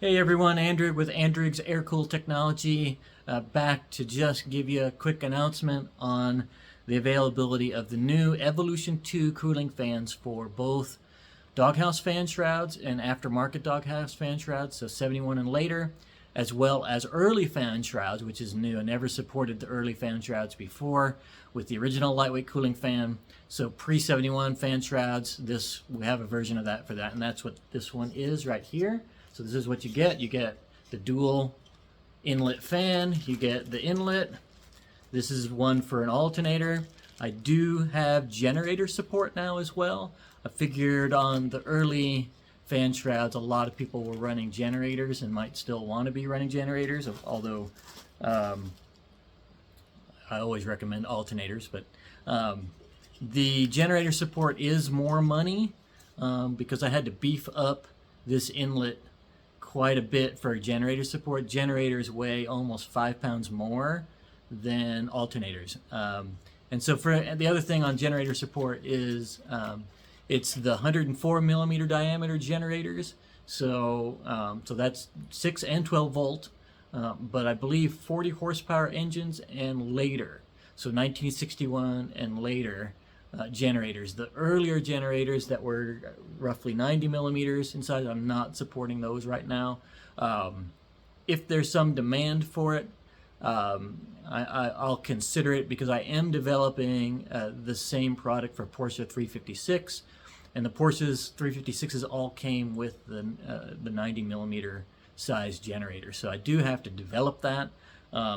Hey everyone, Andrig with Andrig's Aircooled technology, back to just give you a quick announcement on the availability of the new Evolution 2 cooling fans for both doghouse fan shrouds and aftermarket doghouse fan shrouds, so 71 and later, as well as early fan shrouds, which is new. I never supported the early fan shrouds before with the original lightweight cooling fan. So pre-71 fan shrouds, we have a version of that for that, and that's what this one is right here. So this is what you get. You get the dual inlet fan, you get the inlet. This is one for an alternator. I do have generator support now as well. I figured on the early fan shrouds, a lot of people were running generators and might still want to be running generators, although I always recommend alternators. But the generator support is more money because I had to beef up this inlet quite a bit for generator support. Generators weigh almost 5 pounds more than alternators. And so for the other thing on generator support is it's the 104 millimeter diameter generators. So so that's 6 and 12 volt, but I believe 40 horsepower engines and later. So 1961 and later generators. The earlier generators that were roughly 90 millimeters inside, I'm not supporting those right now. If there's some demand for it, I'll consider it, because I am developing the same product for Porsche 356, and the Porsches 356s all came with the 90 millimeter size generator. So I do have to develop that.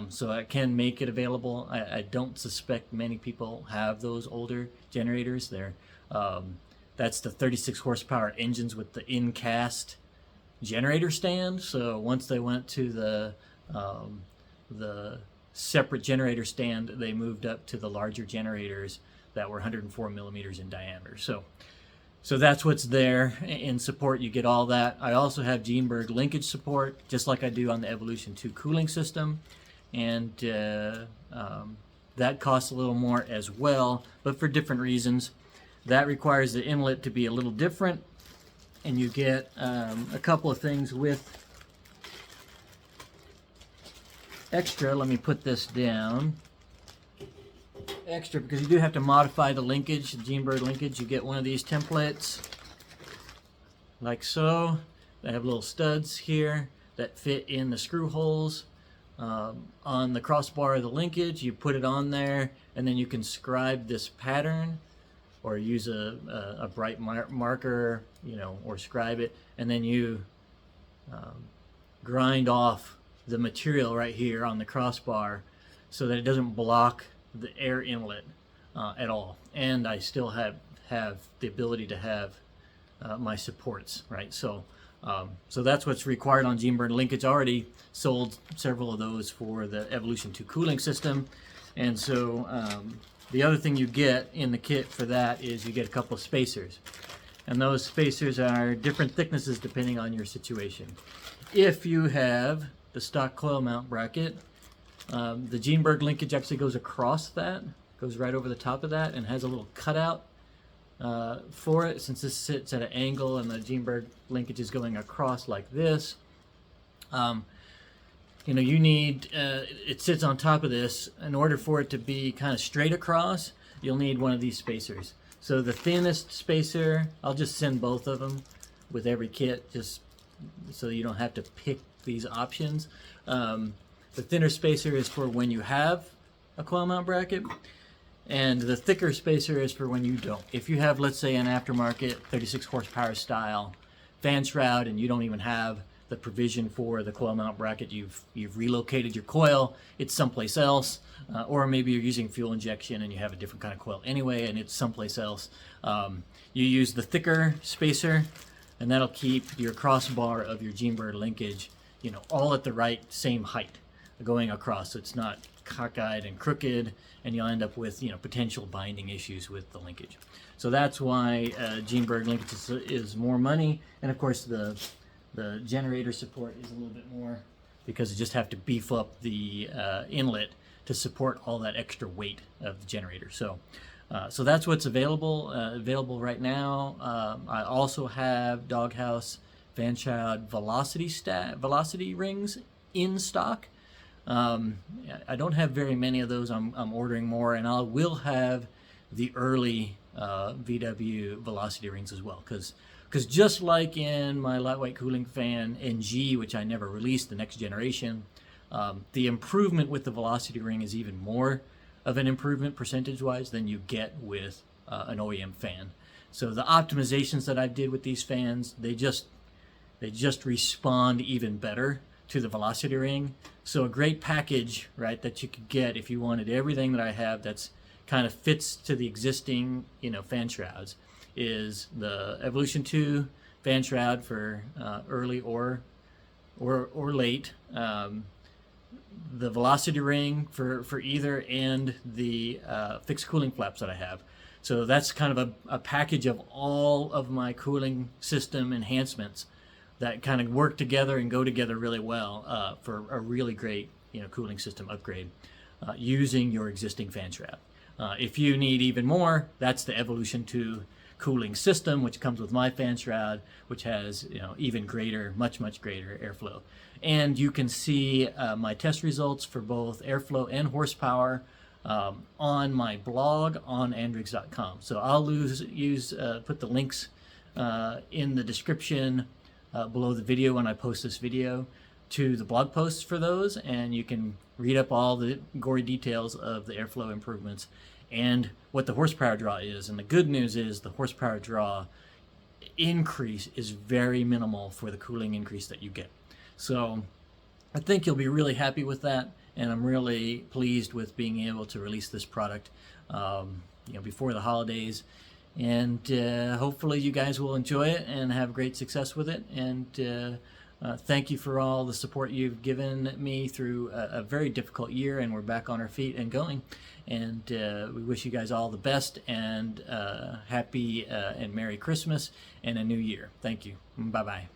So I can make it available. I don't suspect many people have those older generators. That's the 36 horsepower engines with the in-cast generator stand. So once they went to the separate generator stand, they moved up to the larger generators that were 104 millimeters in diameter. So that's what's there in support. You get all that. I also have Greenberg linkage support, just like I do on the Evolution 2 cooling system. And that costs a little more as well, but for different reasons. That requires the inlet to be a little different, and you get a couple of things with extra. Let me put this down. Extra, because you do have to modify the linkage, the Greenberg linkage. You get one of these templates, like so. They have little studs here that fit in the screw holes. On the crossbar of the linkage, you put it on there, and then you can scribe this pattern or use a bright marker, or scribe it, and then you grind off the material right here on the crossbar so that it doesn't block the air inlet at all. And I still have the ability to have my supports, right? So that's what's required on Greenberg linkage. I already sold several of those for the Evolution 2 cooling system. And so the other thing you get in the kit for that is you get a couple of spacers. And those spacers are different thicknesses depending on your situation. If you have the stock coil mount bracket, the Greenberg linkage actually goes across that, goes right over the top of that, and has a little cutout for it, since this sits at an angle and the Greenberg linkage is going across like this. You need, it sits on top of this. In order for it to be kind of straight across, you'll need one of these spacers. So the thinnest spacer, I'll just send both of them with every kit, just so you don't have to pick these options. The thinner spacer is for when you have a coil mount bracket, and the thicker spacer is for when you don't. If you have, let's say, an aftermarket 36 horsepower style fan shroud and you don't even have the provision for the coil mount bracket, you've relocated your coil, it's someplace else, or maybe you're using fuel injection and you have a different kind of coil anyway and it's someplace else, you use the thicker spacer, and that'll keep your crossbar of your Greenberg linkage all at the right same height going across, so it's not cockeyed and crooked, and you'll end up with potential binding issues with the linkage. So that's why Greenberg linkage is more money, and of course the generator support is a little bit more, because you just have to beef up the inlet to support all that extra weight of the generator. So that's what's available right now. I also have doghouse fan shroud velocity rings in stock. I don't have very many of those. I'm ordering more, and I will have the early VW velocity rings as well, because just like in my lightweight cooling fan NG, which I never released, the next generation, the improvement with the velocity ring is even more of an improvement percentage-wise than you get with an OEM fan. So the optimizations that I did with these fans, they just respond even better to the velocity ring. So a great package, right, that you could get if you wanted everything that I have that's kind of fits to the existing, fan shrouds, is the Evolution 2 fan shroud for early or late, the velocity ring for either, and the fixed cooling flaps that I have. So that's kind of a package of all of my cooling system enhancements that kind of work together and go together really well for a really great cooling system upgrade using your existing fan shroud. If you need even more, that's the Evolution 2 cooling system, which comes with my fan shroud, which has even greater, much greater airflow. And you can see my test results for both airflow and horsepower on my blog on andrigs.com. So I'll put the links in the description below the video when I post this video to the blog posts for those, and you can read up all the gory details of the airflow improvements and what the horsepower draw is. And the good news is the horsepower draw increase is very minimal for the cooling increase that you get. So I think you'll be really happy with that, and I'm really pleased with being able to release this product before the holidays. And hopefully you guys will enjoy it and have great success with it. And thank you for all the support you've given me through a very difficult year, and we're back on our feet and going. And we wish you guys all the best, and happy and Merry Christmas and a new year. Thank you. Bye-bye.